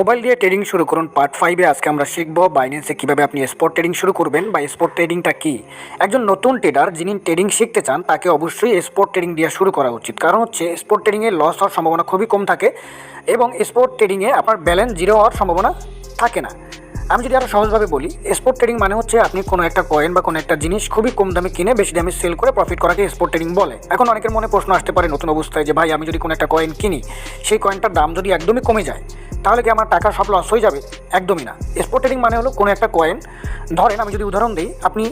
Mobile দিয়ে trading শুরু করুন পার্ট 5-এ আজকে আমরা শিখব বাইন্যান্সে কীভাবে আপনি স্পট ট্রেডিং শুরু করবেন বা স্পট ট্রেডিংটা কী। একজন নতুন ট্রেডার যিনি ট্রেডিং শিখতে চান তাকে অবশ্যই স্পট ট্রেডিং দিয়ে শুরু করা উচিত, কারণ হচ্ছে স্পট ট্রেডিংয়ে লস হওয়ার সম্ভাবনা খুবই কম থাকে এবং স্পট ট্রেডিংয়ে আপনার ব্যালেন্স জিরো হওয়ার সম্ভাবনা থাকে না। আমি যদি আরও সহজভাবে বলি, স্পট ট্রেডিং মানে হচ্ছে আপনি কোনো একটা কয়েন বা কোনো একটা জিনিস খুবই কম দামে কিনে বেশি দামে সেল করে প্রফিট করাকে স্পট ট্রেডিং বলে। এখন অনেকের মনে প্রশ্ন আসতে পারে নতুন অবস্থায় যে ভাই আমি যদি কোনো একটা কয়েন কিনি, সেই কয়েনটার দাম যদি একদমই কমে যায় তাহলে কি আমার টাকা সব লস হয়ে যাবে? একদমই না। স্পট ট্রেডিং মানে হলো কোনো একটা কয়েন, ধরেন আমি যদি উদাহরণ দিই, আপনি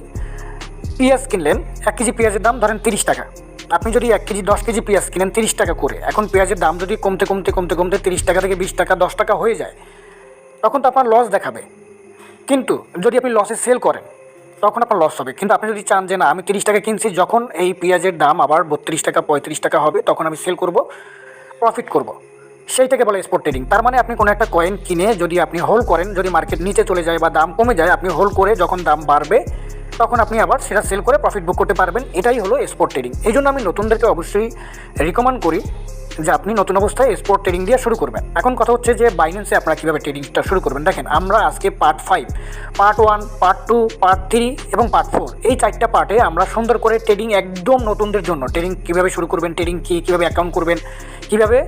পেঁয়াজ কিনলেন, 1 কেজি পেঁয়াজের দাম ধরেন 30 টাকা। আপনি যদি 1 কেজি 10 কেজি পেঁয়াজ কিনেন 30 টাকা করে, এখন পেঁয়াজের দাম যদি কমতে কমতে কমতে কমতে 30 টাকা থেকে 20 টাকা 10 টাকা হয়ে যায়, তখন তো আপনার লস দেখাবে। কিন্তু যদি আপনি লসে সেল করেন তখন আপনার লস হবে। কিন্তু আপনি যদি চান যে না আমি 30 টাকা কিনছি, যখন এই পেঁয়াজের দাম আবার 32 টাকা 35 টাকা হবে তখন আমি সেল করব, প্রফিট করব, সেইটাকে বলে স্পট ট্রেডিং। তার মানে আপনি কোনো একটা কয়েন কিনে যদি আপনি হোল্ড করেন, যদি মার্কেট নিচে চলে যায় বা দাম কমে যায়, আপনি হোল্ড করে যখন দাম বাড়বে তখন আপনি আবার সেটা সেল করে প্রফিট বুক করতে পারবেন। এটাই হলো স্পট ট্রেডিং। এই জন্য আমি নতুনদেরকে অবশ্যই রিকমেন্ড করি যে আপনি নতুন অবস্থায় স্পট ট্রেডিং দিয়ে শুরু করবেন। এখন কথা হচ্ছে যে বাইন্যান্সে আপনারা কীভাবে ট্রেডিংটা শুরু করবেন। দেখেন, আমরা আজকে পার্ট 5, পার্ট 1, পার্ট 2, পার্ট 3 এবং পার্ট 4 এই 4টা পার্টে আমরা সুন্দর করে ট্রেডিং একদম নতুনদের জন্য ট্রেডিং কীভাবে শুরু করবেন, ট্রেডিং কীভাবে অ্যাকাউন্ট করবেন, কীভাবে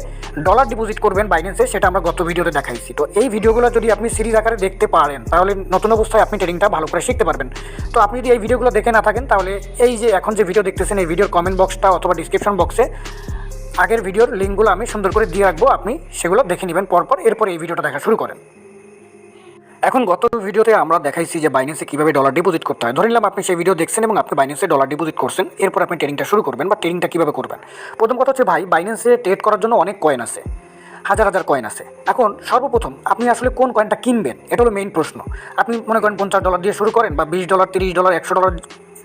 ডলার ডিপোজিট করবেন বাইন্যান্সে, সেটা আমরা গত ভিডিওতে দেখাইছি। তো এই ভিডিওগুলো যদি আপনি সিরিজ আকারে দেখতে পারেন তাহলে নতুন অবস্থায় আপনি ট্রেডিংটা ভালো করে শিখতে পারবেন। তো আপনি যদি এই ভিডিওগুলো দেখে না থাকেন তাহলে এই যে এখন যে ভিডিও দেখতেছেন এই ভিডিওর কমেন্ট বক্সটা অথবা ডিসক্রিপশন বক্সে আগের ভিডিওর লিঙ্কগুলো আমি সুন্দর করে দিয়ে রাখবো, আপনি সেগুলো দেখে নেবেন পরপর, এরপর এই ভিডিওটা দেখা শুরু করেন। এখন গত ভিডিওতে আমরা দেখাইছি যে বাইন্যান্সে কীভাবে ডলার ডিপোজিট করতে হয়। ধরে নিলাম আপনি সেই ভিডিও দেখছেন এবং আপনি বাইন্যান্সে ডলার ডিপোজিট করছেন, এরপর আপনি ট্রেডিংটা শুরু করবেন বা ট্রেডিংটা কীভাবে করবেন। প্রথম কথা হচ্ছে ভাই, বাইন্যান্সে ট্রেড করার জন্য অনেক কয়েন আছে, হাজার হাজার কয়েন আছে। এখন সর্বপ্রথম আপনি আসলে কোন কয়েনটা কিনবেন, এটা হলো মেইন প্রশ্ন। আপনি মনে করেন $50 দিয়ে শুরু করেন বা $20, $30, $100,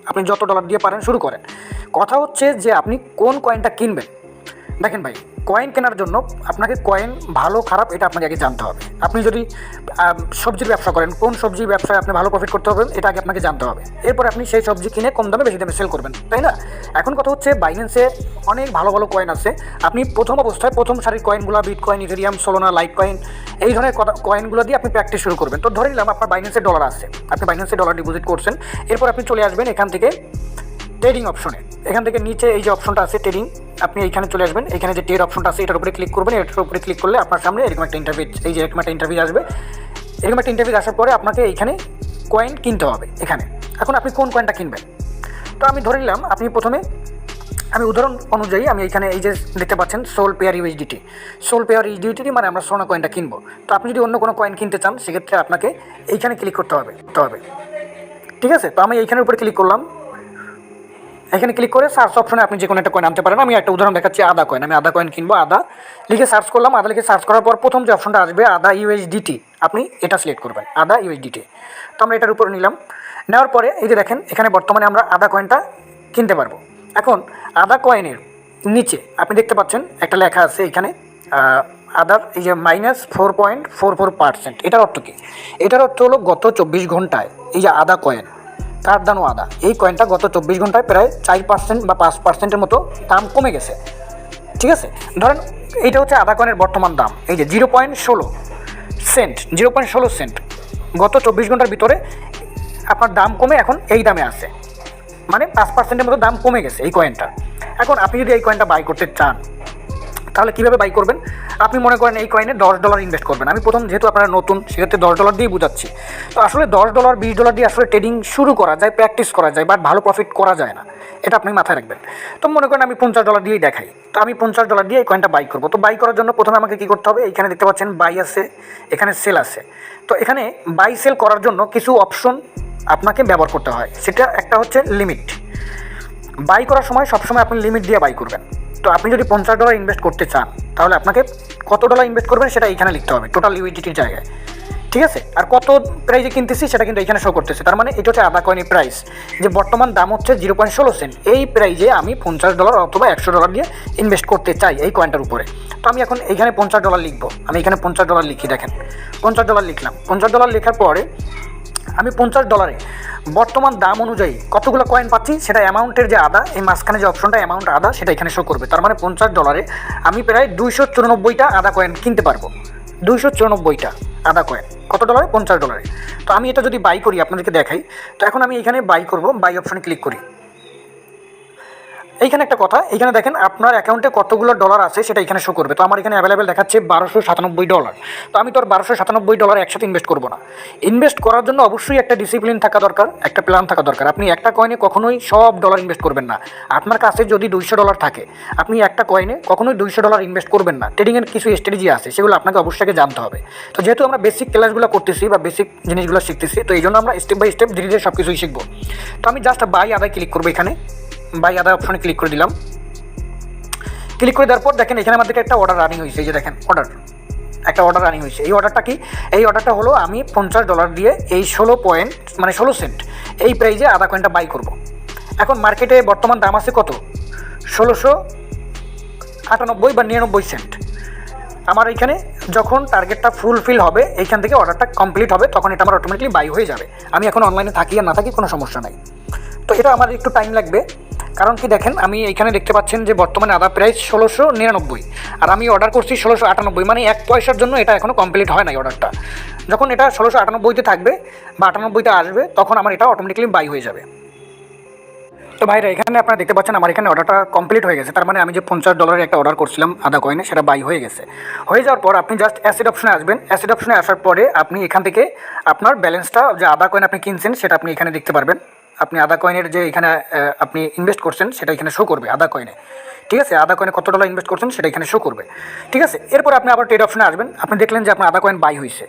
আপনি যত ডলার দিয়ে পারেন শুরু করেন। কথা হচ্ছে যে আপনি কোন কয়েনটা কিনবেন। দেখেন ভাই, কয়েন কেনার জন্য আপনাকে কয়েন ভালো খারাপ এটা আপনাকে আগে জানতে হবে। আপনি যদি সবজির ব্যবসা করেন, কোন সবজির ব্যবসায় আপনি ভালো প্রফিট করতে হবে এটা আগে আপনাকে জানতে হবে। এরপর আপনি সেই সবজি কিনে কম দামে বেশি দামে সেল করবেন, তাই না? এখন কথা হচ্ছে বাইন্যান্সে অনেক ভালো ভালো কয়েন আছে। আপনি প্রথম অবস্থায় প্রথম সারির কয়েনগুলো bitcoin, Ethereum, Solana, litecoin, এই ধরনের কয়েনগুলো দিয়ে আপনি প্র্যাকটিস শুরু করবেন। তো ধরে নিলাম আপনার বাইন্যান্সে ডলার আছে, আপনি বাইন্যান্সে ডলার ডিপোজিট করছেন। এরপর আপনি চলে আসবেন এখান থেকে ট্রেডিং অপশনে, এখান থেকে নিচে এই যে অপশনটা আছে ট্রেডিং, আপনি এইখানে চলে আসবেন। এখানে যে ট্রেড অপশনটা আছে এটার উপরে ক্লিক করবেন। এটার উপরে ক্লিক করলে আপনার সামনে এরকম একটা ইন্টারভিউ, এই যে এরকম একটা ইন্টারভিউ আসবে। এরকম একটা ইন্টারভিউ আসার পরে আপনাকে এইখানে কয়েন কিনতে হবে এখানে। এখন আপনি কোন কয়েনটা কিনবেন, তো আমি ধরে নিলাম আপনি প্রথমে, আমি উদাহরণ অনুযায়ী আমি এখানে এই যে দেখতে পাচ্ছেন SOL pair USDT, SOL pair USDT মানে আমরা সোনা কয়েনটা কিনবো। তো আপনি যদি অন্য কোনো কয়েন কিনতে চান সেক্ষেত্রে আপনাকে এইখানে ক্লিক করতে হবে। ঠিক আছে, তো আমি এইখানের উপরে ক্লিক করলাম। এখানে ক্লিক করে সার্চ অপশনে আপনি যে কোনো একটা কয়েন আনতে পারেন। আমি একটা উদাহরণ দেখাচ্ছি, আদা কয়েন। আমি আদা কয়েন কিনবো, আদা লিখে সার্চ করলাম। আদা লিখে সার্চ করার পর প্রথম যে অপশনটা আসবে আদা ইউএসডিটি, আপনি এটা সিলেক্ট করবেন, আদা ইউএসডিটি। তো আমরা এটার উপরে নিলাম। নেওয়ার পরে এই যে দেখেন এখানে বর্তমানে আমরা আদা কয়েনটা কিনতে পারবো। এখন আদা কয়েনের নিচে আপনি দেখতে পাচ্ছেন একটা লেখা আছে এখানে আদার, এই যে -4.44%। এটার অর্থ কী? এটার অর্থ হলো গত 24 ঘন্টায় এই যে আদা কয়েন, কার্দানো আদা, এই কয়েনটা গত 24 ঘন্টায় প্রায় 4% বা 5%-এর মতো দাম কমে গেছে। ঠিক আছে, ধরেন এইটা হচ্ছে আদা কয়েনের বর্তমান দাম, এই যে 0.16 সেন্ট গত 24 ঘন্টার ভিতরে আপনার দাম কমে এখন এই দামে আছে, মানে 5%-এর মতো দাম কমে গেছে এই কয়েনটা। এখন আপনি যদি এই কয়েনটা বাই করতে চান তাহলে কীভাবে বাই করবেন? আপনি মনে করেন এই কয়েনে $10 ইনভেস্ট করবেন। আমি প্রথম যেহেতু আপনারা নতুন সেক্ষেত্রে $10 দিয়েই বুঝাচ্ছি। তো আসলে $10, $20 দিয়ে আসলে ট্রেডিং শুরু করা যায়, প্র্যাকটিস করা যায়, বাট ভালো প্রফিট করা যায় না, এটা আপনি মাথায় রাখবেন। তো মনে করেন আমি $50 দিয়েই দেখাই, তো আমি $50 দিয়ে এই কয়েনটা বাই করবো। তো বাই করার জন্য প্রথমে আমাকে কী করতে হবে, এইখানে দেখতে পাচ্ছেন বাই আছে, এখানে সেল আছে। তো এখানে বাই সেল করার জন্য কিছু অপশন আপনাকে ব্যবহার করতে হয়। সেটা একটা হচ্ছে লিমিট। বাই করার সময় সবসময় আপনি লিমিট দিয়ে বাই করবেন। তো আপনি যদি $50 ইনভেস্ট করতে চান তাহলে আপনাকে কত ডলার ইনভেস্ট করবেন সেটা এইখানে লিখতে হবে টোটাল ইউএসডিটির জায়গায়। ঠিক আছে, আর কত প্রাইজে কিনতেছি সেটা কিন্তু এখানে শো করতেছে। তার মানে এটা হচ্ছে আদা কয়েনের প্রাইস, যে বর্তমান দাম হচ্ছে 0.16 সেন্ট। এই প্রাইজে আমি $50 অথবা $100 দিয়ে ইনভেস্ট করতে চাই এই কয়েনটার উপরে। তো আমি এখন এইখানে $50 লিখবো। আমি এখানে $50 লিখি, দেখেন $50 লিখলাম। $50 লেখার পরে আমি $50 বর্তমান দাম অনুযায়ী কতগুলো কয়েন পাচ্ছি সেটা অ্যামাউন্টের যে আদা, এই মাঝখানে যে অপশনটা অ্যামাউন্ট আদা সেটা এখানে শো করবে। তার মানে $50 আমি প্রায় $294টা আদা কয়েন কিনতে পারবো। 294টা আদা কয়েন। কত ডলারে? $50। তো আমি এটা যদি বাই করি আপনাদেরকে দেখাই। তো এখন আমি এখানে বাই করব, বাই অপশানে ক্লিক করি। এইখানে একটা কথা, এইখানে দেখেন আপনার অ্যাকাউন্টে কতগুলো ডলার আছে সেটা এখানে শো করবে। তো আমার এখানে অ্যাভেলেবেল দেখাচ্ছে $1297। তো আমি তো আর $1297 একসাথে ইনভেস্ট করবো না। ইনভেস্ট করার জন্য অবশ্যই একটা ডিসিপ্লিন থাকা দরকার, একটা প্ল্যান থাকা দরকার। আপনি একটা কয়েনে কখনোই সব ডলার ইনভেস্ট করবেন না। আপনার কাছে যদি $200 থাকে, আপনি একটা কয়েনে কখনোই $200 ইনভেস্ট করবেন না। ট্রেডিংয়ের কিছু স্ট্র্যাটেজি আছে, সেগুলো আপনাকে অবশ্যই জানতে হবে। তো যেহেতু আমরা বেসিক ক্লাসগুলো করতেছি বা বেসিক জিনিসগুলো শিখতেছি, তো এই জন্য আমরা স্টেপ বাই স্টেপ ধীরে ধীরে সব কিছুই শিখবো। তো আমি জাস্ট বাই আদায় ক্লিক করবো, এখানে বাই আদায় অপশনে ক্লিক করে দিলাম। ক্লিক করে দেওয়ার পর দেখেন এখানে আমাদেরকে একটা অর্ডার রানিং হয়েছে। এই যে দেখেন একটা অর্ডার রানিং হয়েছে। এই অর্ডারটা কি? এই অর্ডারটা হলো আমি $50 দিয়ে এই 16 পয়েন্ট মানে 16 সেন্ট এই প্রাইজে আদা কয়েনটা বাই করব। এখন মার্কেটে বর্তমান দাম আছে কত? 1698 বা 99 সেন্ট। আমার এইখানে যখন টার্গেটটা ফুলফিল হবে, এইখান থেকে অর্ডারটা কমপ্লিট হবে, তখন এটা আমার অটোমেটিকলি বাই হয়ে যাবে। আমি এখন অনলাইনে থাকি আর না থাকি কোনো সমস্যা নাই। তো এটা আমার একটু টাইম লাগবে, কারণ কি দেখেন আমি এইখানে দেখতে পাচ্ছেন যে বর্তমানে আদা প্রাইস 1699 আর আমি অর্ডার করছি 1698, মানে 1 পয়সার জন্য এটা এখনও কমপ্লিট হয় নাই অর্ডারটা। যখন এটা 1698-তে থাকবে বা 98-তে আসবে, তখন আমার এটা অটোমেটিকলি বাই হয়ে যাবে। তো ভাইরা এখানে আপনারা দেখতে পাচ্ছেন আমার এখানে অর্ডারটা কমপ্লিট হয়ে গেছে। তার মানে আমি যে $50 একটা অর্ডার করছিলাম আদা কয়েনে, সেটা বাই হয়ে গেছে। হয়ে যাওয়ার পর আপনি জাস্ট অ্যাসেট অপশনে আসবেন। অ্যাসেট অপশনে আসার পরে আপনি এখান থেকে আপনার ব্যালেন্সটা, যে আদা কয়েন আপনি কিনছেন, সেটা আপনি এখানে দেখতে পারবেন। আপনি আদা কয়েনের যে এখানে আপনি ইনভেস্ট করছেন সেটা এখানে শো করবে আদা কয়েনে। ঠিক আছে, আদা কয়েনে কত ডলার ইনভেস্ট করছেন সেটা এখানে শো করবে। ঠিক আছে, এরপর আপনি আবার ট্রেড অপশনে আসবেন। আপনি দেখলেন যে আপনার আদা কয়েন বাই হয়েছে।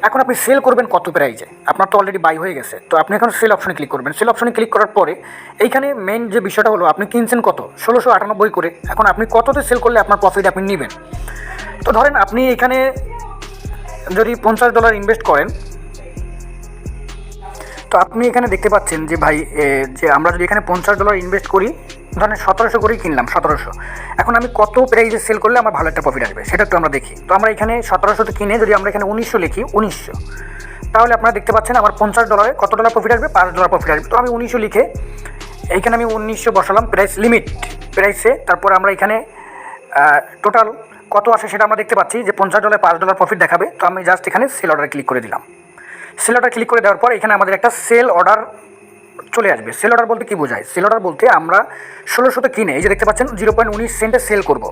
এখন আপনি সেল করবেন কত প্রাইজে? আপনার তো অলরেডি বাই হয়ে গেছে। তো আপনি এখন সেল অপশনে ক্লিক করবেন। সেল অপশনে ক্লিক করার পরে এইখানে মেইন যে বিষয়টা হলো, আপনি কিনছেন কত? 1698 করে। এখন আপনি কততে সেল করলে আপনার প্রফিট আপনি নেবেন? তো ধরেন আপনি এখানে যদি $50 ইনভেস্ট করেন, তো আপনি এখানে দেখতে পাচ্ছেন যে ভাই যে আমরা যদি এখানে $50 ইনভেস্ট করি, ধরেন 1700 করেই কিনলাম, 1700। এখন আমি কত প্রাইজে সেল করলে আমার ভালো একটা প্রফিট আসবে সেটা একটু আমরা দেখি। তো আমরা এখানে 1700 কিনে যদি আমরা এখানে 1900 লিখি, 1900, তাহলে আপনারা দেখতে পাচ্ছেন আমার $50 কত ডলার প্রফিট আসবে? $5 প্রফিট আসবে। তো আমি 1900 লিখে এইখানে আমি 1900 বসালাম প্রাইস, লিমিট প্রাইসে। তারপর আমরা এখানে টোটাল কত আসে সেটা আমরা দেখতে পাচ্ছি যে $50 $5 প্রফিট দেখাবে। তো আমি জাস্ট এখানে সেল অর্ডার ক্লিক করে দিলাম। সেল অর্ডার ক্লিক করে দেওয়ার পর এখানে আমাদের একটা সেল অর্ডার চলে আসবে। সেল অর্ডার বলতে কী বোঝায়? সেল অর্ডার বলতে আমরা 1600 কিনে এই যে দেখতে পাচ্ছেন 0.19 সেন্টে সেল করব।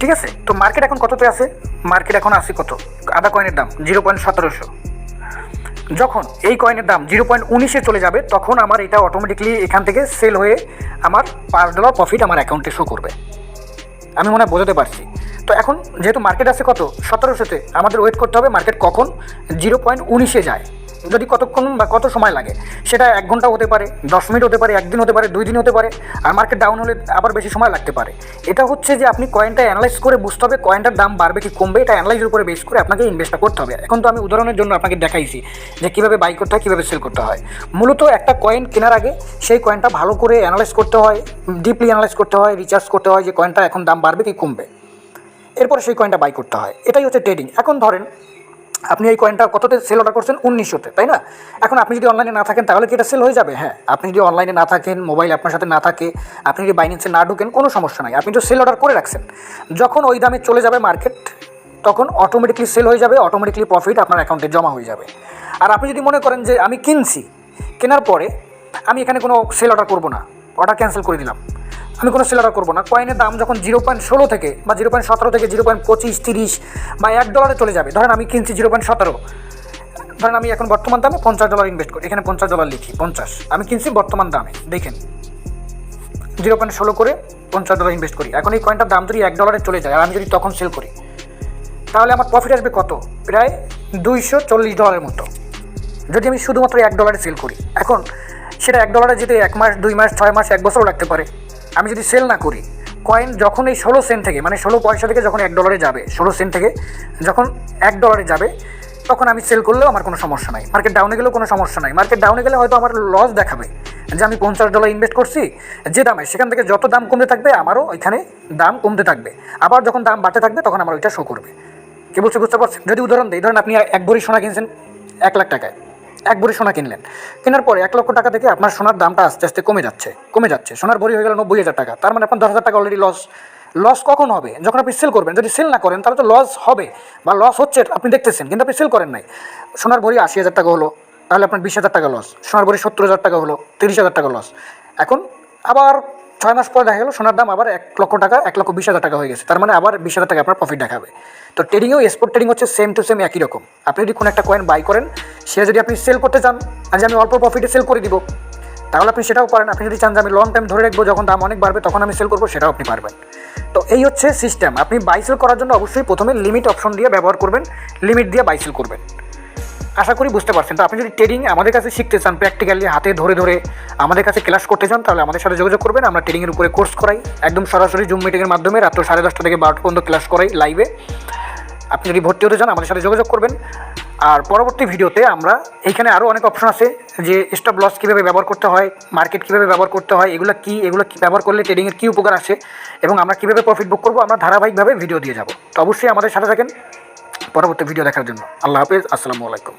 ঠিক আছে, তো মার্কেট এখন কততে আছে? মার্কেট এখন আছে কত? আদা কয়েনের দাম 0.1700। যখন এই কয়েনের দাম 0.19-এ চলে যাবে, তখন আমার এটা অটোমেটিকলি এখান থেকে সেল হয়ে আমার $5 প্রফিট আমার অ্যাকাউন্টে শো করবে। আমি মনে হয় বোঝাতে পারছি। তো এখন যেহেতু মার্কেট আছে কত? 1700-তে, আমাদের ওয়েট করতে হবে মার্কেট কখন 0.19-এ যায়। যদি কতক্ষণ বা কত সময় লাগে, সেটা 1 ঘন্টা হতে পারে, 10 মিনিট হতে পারে, 1 দিন হতে পারে, 2 দিন হতে পারে। আর মার্কেট ডাউন হলে আবার বেশি সময় লাগতে পারে। এটা হচ্ছে যে আপনি কয়েনটা অ্যানালাইজ করে বুঝতে হবে কয়েনটার দাম বাড়বে কি কমবে, এটা অ্যানালাইজের উপরে বেস করে আপনাকে ইনভেস্টটা করতে হবে। এখন তো আমি উদাহরণের জন্য আপনাকে দেখাইছি যে কীভাবে বাই করতে হয়, কীভাবে সেল করতে হয়। মূলত একটা কয়েন কেনার আগে সেই কয়েনটা ভালো করে অ্যানালাইজ করতে হয়, ডিপলি অ্যানালাইজ করতে হয়, রিসার্চ করতে হয় যে কয়েনটা এখন দাম বাড়বে কি কমবে, এরপরে সেই কয়েনটা বাই করতে হয়। এটাই হচ্ছে ট্রেডিং। এখন ধরেন আপনি এই কয়েনটা কততে সেল অর্ডার করছেন? 1900-তে, তাই না? এখন আপনি যদি অনলাইনে না থাকেন তাহলে কি এটা সেল হয়ে যাবে? হ্যাঁ, আপনি যদি অনলাইনে না থাকেন, মোবাইল আপনার সাথে না থাকে, আপনি যদি বাইন্যান্সে না ঢুকেন, কোনো সমস্যা নাই। আপনি তো সেল অর্ডার করে রাখছেন, যখন ওই দামে চলে যাবে মার্কেট, তখন অটোমেটিকলি সেল হয়ে যাবে, অটোমেটিকলি প্রফিট আপনার অ্যাকাউন্টে জমা হয়ে যাবে। আর আপনি যদি মনে করেন যে আমি কিনছি, কেনার পরে আমি এখানে কোনো সেল অর্ডার করবো না, অর্ডার ক্যান্সেল করে দিলাম, আমি কোনো সেল অর্ডার করবো না, কয়েনের দাম যখন 0.16 থেকে বা 0.17 থেকে 0.25, 30 বা $1 চলে যাবে, ধরেন আমি কিনছি 0.17, ধরেন আমি এখন বর্তমান দামে $50 ইনভেস্ট করি, এখানে $50 লিখি, 50 আমি কিনছি বর্তমান দামে, দেখেন 0.16 করে $50 ইনভেস্ট করি। এখন এই কয়েনটার দাম যদি $1 চলে যায় আর আমি যদি তখন সেল করি, তাহলে আমার প্রফিট আসবে কত? প্রায় $240 মতো, যদি আমি শুধুমাত্র $1 সেল করি। এখন সেটা $1 যেতে 1 মাস, 2 মাস, 6 মাস, 1 বছরও লাগতে পারে। আমি যদি সেল না করি, কয়েন যখন এই 16 সেন্ট থেকে, মানে 16 পয়সা থেকে যখন $1 যাবে, 16 সেন্ট থেকে যখন $1 যাবে, তখন আমি সেল করলেও আমার কোনো সমস্যা নাই। মার্কেট ডাউনে গেলেও কোনো সমস্যা নাই। মার্কেট ডাউনে গেলে হয়তো আমার লস দেখাবে যে আমি $50 ইনভেস্ট করছি যে দামে, সেখান থেকে যত দাম কমতে থাকবে আমারও ওইখানে দাম কমতে থাকবে। আবার যখন দাম বাড়তে থাকবে তখন আমার ওইটা শো করবে। কি বলছে বুঝতে পারছেন? যদি উদাহরণ দিই, ধরেন আপনি 1 ভরি সোনা কিনছেন 1 লাখ টাকায়, 1 ভরি সোনা কিনলেন, কেনার পরে 1 লক্ষ টাকা থেকে আপনার সোনার দামটা আস্তে আস্তে কমে যাচ্ছে। সোনার ভরি হয়ে গেল 90,000 টাকা, তার মানে আপনার 10,000 টাকা অলরেডি লস লস কখন হবে? যখন আপনি সেল করবেন। যদি সেল না করেন তাহলে তো লস হবে, বা লস হচ্ছে আপনি দেখতেছেন কিন্তু আপনি সেল করেন নাই। সোনার ভরি ৮০,০০০ টাকা হলো, তাহলে আপনার ২০,০০০ টাকা লস। সোনার ভরি ৭০,০০০ টাকা হলো, ৩০,০০০ টাকা লস। এখন আবার ৬ মাস পরে দেখা গেল সোনার দাম আবার ১,০০,০০০ টাকা, ১,২০,০০০ টাকা হয়ে গেছে। তার মানে আবার ২০,০০০ টাকা আপনার প্রফিট দেখাবে। তো ট্রেডিংয়েও স্পট ট্রেডিং হচ্ছে সেম টু সেম একই রকম। আপনি যদি কোনো একটা কয়েন বাই করেন, সেটা যদি আপনি সেল করতে চান, আজ আমি অল্প প্রফিটে সেল করে দিব, তাহলে আপনি সেটাও পারেন। আপনি যদি চান যে আমি লং টাইম ধরে রাখবো, যখন দাম অনেক বাড়বে তখন আমি সেল করবো, সেটাও আপনি পারবেন। তো এই হচ্ছে সিস্টেম। আপনি বাই সেল করার জন্য অবশ্যই প্রথমে লিমিট অপশন দিয়ে ব্যবহার করবেন, লিমিট দিয়ে বাই সেল করবেন। আশা করি বুঝতে পারছেন। তো আপনি যদি ট্রেডিং আমাদের কাছে শিখতে চান, প্র্যাকটিক্যালি হাতে ধরে ধরে আমাদের কাছে ক্লাস করতে চান, তাহলে আমাদের সাথে যোগাযোগ করবেন। আমরা ট্রেডিংয়ের উপরে কোর্স করাই, একদম সরাসরি জুম মিটিংয়ের মাধ্যমে রাত্র 10:30 থেকে 12টা পর্যন্ত ক্লাস করাই লাইভে। আপনি যদি ভর্তি হতে চান আমাদের সাথে যোগাযোগ করবেন। আর পরবর্তী ভিডিওতে আমরা এইখানে আরও অনেক অপশন আছে, যে স্টপ লস কীভাবে ব্যবহার করতে হয়, মার্কেট কীভাবে ব্যবহার করতে হয়, এগুলো কী ব্যবহার করলে ট্রেডিংয়ের কী উপকার আসে, এবং আমরা কীভাবে প্রফিট বুক করবো, আমরা ধারাবাহিকভাবে ভিডিও দিয়ে যাব। তো অবশ্যই আমাদের সাথে থাকেন পরবর্তী ভিডিও দেখার জন্য। আল্লাহ হাফেজ, আসসালামু আলাইকুম।